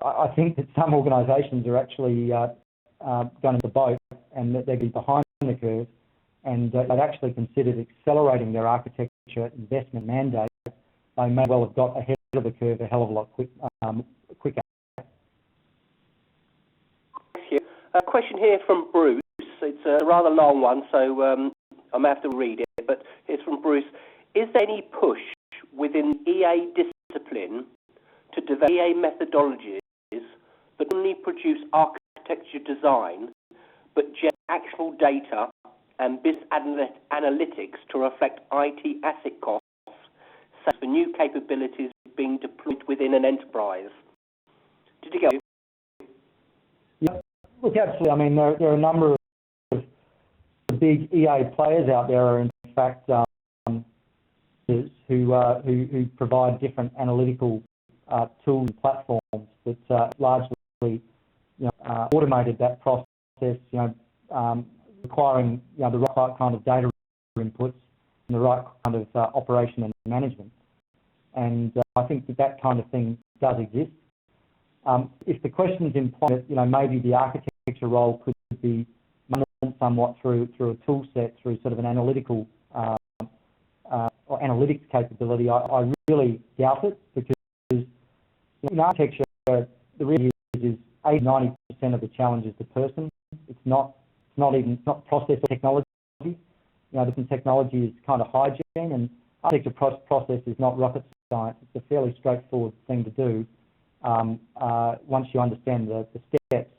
I think that some organisations are actually going to the boat and that they'd be behind the curve, and they've actually considered accelerating their architecture investment mandate. They may well have got ahead of the curve a hell of a lot quicker. Thank you. A question here from Bruce. It's a rather long one, so I may have to read it, but it's from Bruce. Is there any push within EA discipline to develop EA methodologies that only produce architecture design, but generate actual data and business analytics to reflect IT asset costs, such as for new capabilities being deployed within an enterprise? Did you get it? Yeah, look, absolutely. I mean, there are a number of big EA players out there, in fact, who provide different analytical tools and platforms that largely automated that process, requiring the right kind of data inputs and the right kind of operation and management. And I think that kind of thing does exist. If the question's implied that maybe the architecture role could be somewhat through a tool set, through sort of an analytical or analytics capability, I really doubt it, because in architecture, the reality is 80-90% of the challenge is the person. It's not process or technology. Different technology is kind of hygiene, and architecture process is not rocket science. It's a fairly straightforward thing to do once you understand the steps.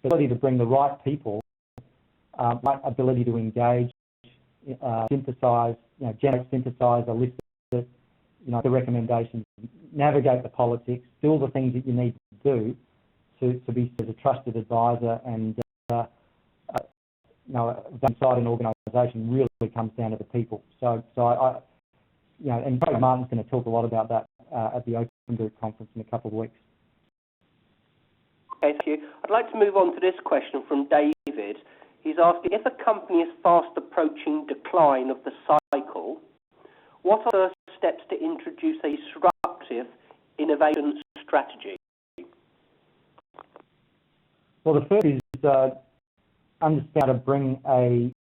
The ability to bring the right people, right ability to engage, synthesize, synthesize a list of the recommendations, navigate the politics, do all the things that you need to do to be as a trusted advisor and inside an organisation really comes down to the people. So I and Craig Martin's going to talk a lot about that at the Open Group conference in a couple of weeks. Okay, thank you. I'd like to move on to this question from David. He's asking, if a company is fast approaching decline of the cycle, what are the first steps to introduce a disruptive innovation strategy? Well, the first is understand how to bring a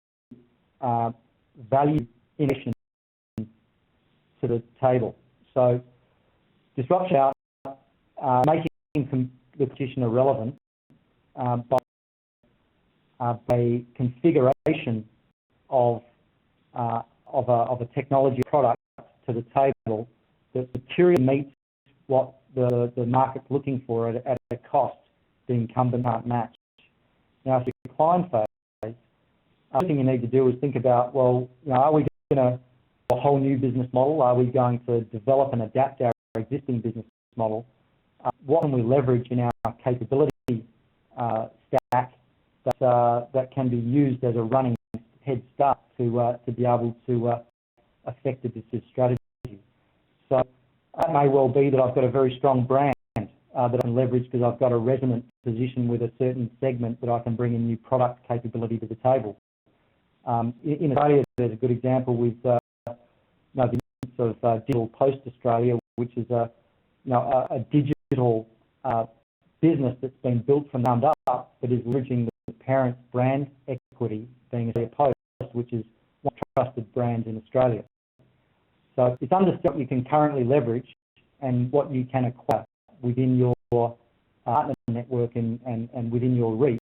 value innovation to the table. So disruption out, making the competition irrelevant by configuration of a technology product to the table that materially meets what the market's looking for at a cost the incumbent can't match. Now, if the decline phase, the thing you need to do is think about, well, are we going to a whole new business model? Are we going to develop and adapt our existing business model? What can we leverage in our capability stack that can be used as a running head start to be able to affect the business strategy? So it may well be that I've got a very strong brand that I can leverage because I've got a resonant position with a certain segment that I can bring a new product capability to the table. In Australia, there's a good example with the use of Digital Post Australia, which is a digital business that's been built from ground up, but is leveraging the parent brand equity, being Australia Post, which is one of the trusted brands in Australia. So it's understand what you can currently leverage and what you can acquire within your partner network and within your reach,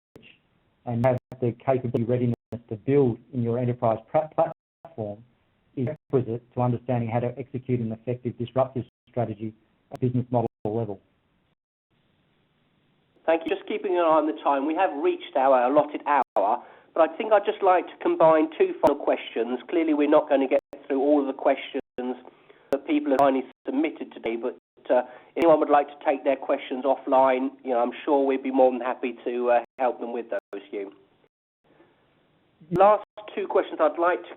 and have the capability readiness to build in your enterprise platform is requisite to understanding how to execute an effective disruptive strategy at business model level. Thank you. Just keeping an eye on the time. We have reached our allotted hour, but I think I'd just like to combine two final questions. Clearly, we're not going to get through all of the questions that people have finally submitted today, but if anyone would like to take their questions offline, I'm sure we'd be more than happy to help them with those, Hugh. Last two questions I'd like to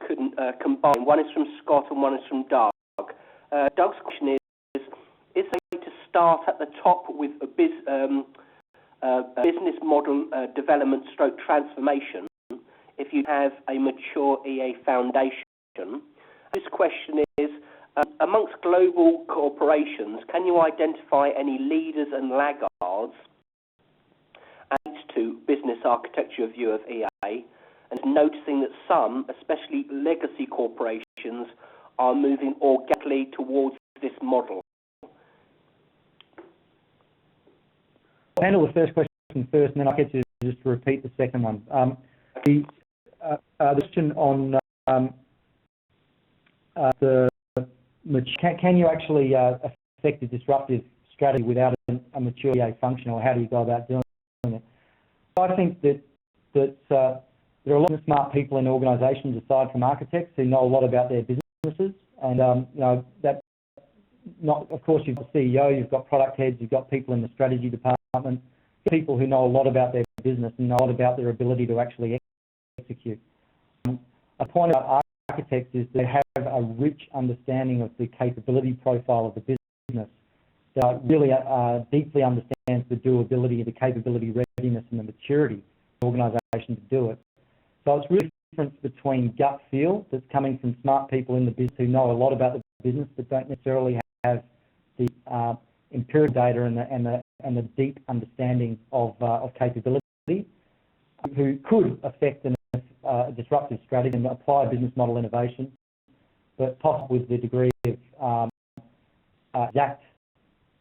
combine. One is from Scott and one is from Doug. Doug's question is there a way to start at the top with a business model development stroke transformation if you have a mature EA foundation? This question is, amongst global corporations, can you identify any leaders and laggards as to business architecture view of EA, and noticing that some, especially legacy corporations, are moving organically towards this model? I'll handle the first question first, and then I'll get you just to repeat the second one. The question on can you actually affect a disruptive strategy without a mature EA function, or how do you go about doing it? I think that there are a lot of smart people in organisations aside from architects who know a lot about their businesses, and of course you've got the CEO, you've got product heads, you've got people in the strategy department, people who know a lot about their business and know a lot about their ability to actually execute. A point about architects is they have a rich understanding of the capability profile of the business that really deeply understands the doability, the capability readiness and the maturity of the organisation to do it. So it's really the difference between gut feel that's coming from smart people in the business who know a lot about the business but don't necessarily have the empirical data and the deep understanding of capability, who could affect a disruptive strategy and apply business model innovation, but possibly with the degree of exact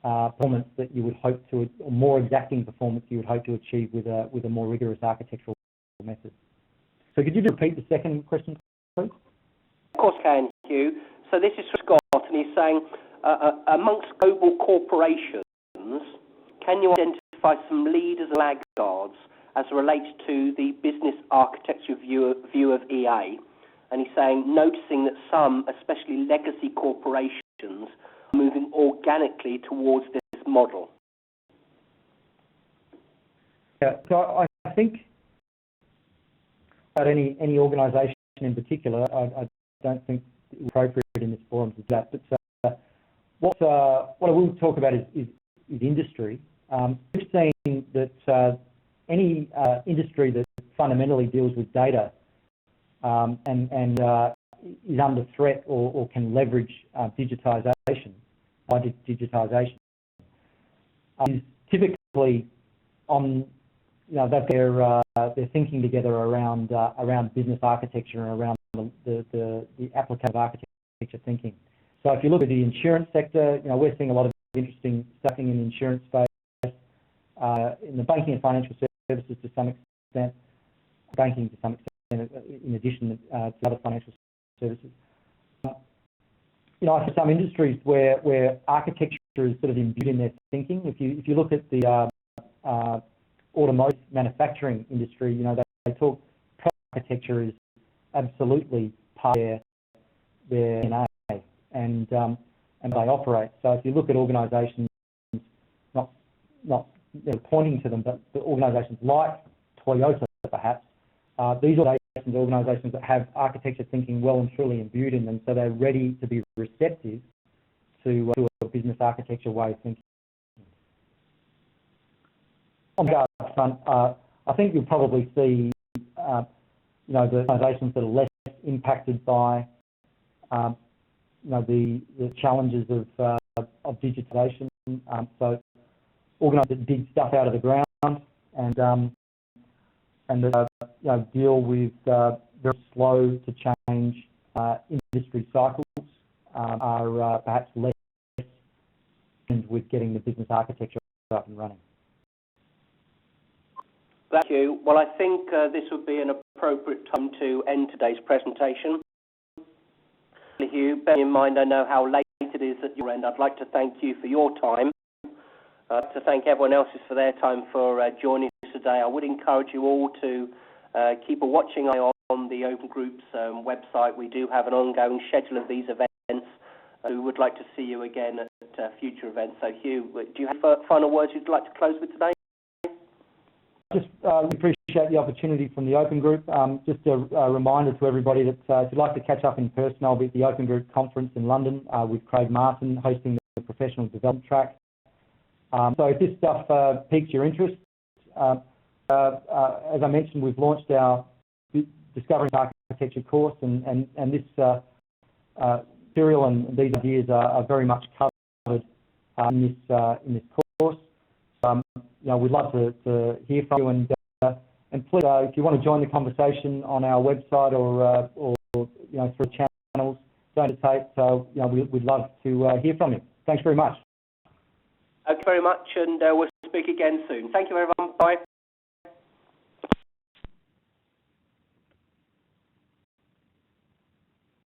performance that you would hope to, or more exacting performance you would hope to achieve with a more rigorous architectural method. So could you just repeat the second question, please? Of course I can, Hugh. So this is from Scott, and he's saying, amongst global corporations, can you identify some leaders and laggards as relates to the business architecture view of EA? And he's saying, noticing that some, especially legacy corporations, are moving organically towards this model. Yeah, so I think about any organisation in particular, I don't think it's appropriate in this forum to do that. But what I will talk about is industry. We've seen that any industry that fundamentally deals with data and is under threat or can leverage digitisation is typically on, they're thinking together around business architecture and around the application of architecture thinking. So if you look at the insurance sector, we're seeing a lot of interesting stuff in the insurance space, in the banking and financial services to some extent, banking to some extent, in addition to other financial services. I think some industries where architecture is sort of imbued in their thinking. If you look at the automotive manufacturing industry, they talk architecture is absolutely part of their DNA and they operate. So if you look at organisations, not pointing to them, but organisations like Toyota, perhaps, these are organisations that have architecture thinking well and truly imbued in them, so they're ready to be receptive to a business architecture way of thinking. On the other front, I think you'll probably see, the organisations that are less impacted by, the challenges of digitisation. So organisations that dig stuff out of the ground and that deal with very slow to change industry cycles are perhaps less with getting the business architecture up and running. Thank you. Well, I think this would be an appropriate time to end today's presentation. Hugh, bear in mind I know how late it is at your end. I'd like to thank you for your time. I'd like to thank everyone else for their time for joining us today. I would encourage you all to keep a watching eye on the Open Group's website. We do have an ongoing schedule of these events, We would like to see you again at future events. So, Hugh, do you have final words you'd like to close with today? Just appreciate the opportunity from the Open Group. Just a reminder to everybody that if you'd like to catch up in person, I'll be at the Open Group conference in London with Craig Martin hosting the professional development track. So if this stuff piques your interest, as I mentioned, we've launched our Discovering Architecture course, and this material and these ideas are very much covered in this course. We'd love to hear from you, and please, if you want to join the conversation on our website or through channels, don't hesitate. So we'd love to hear from you. Thanks very much. Thank you very much, and we'll speak again soon. Thank you, everyone. Bye.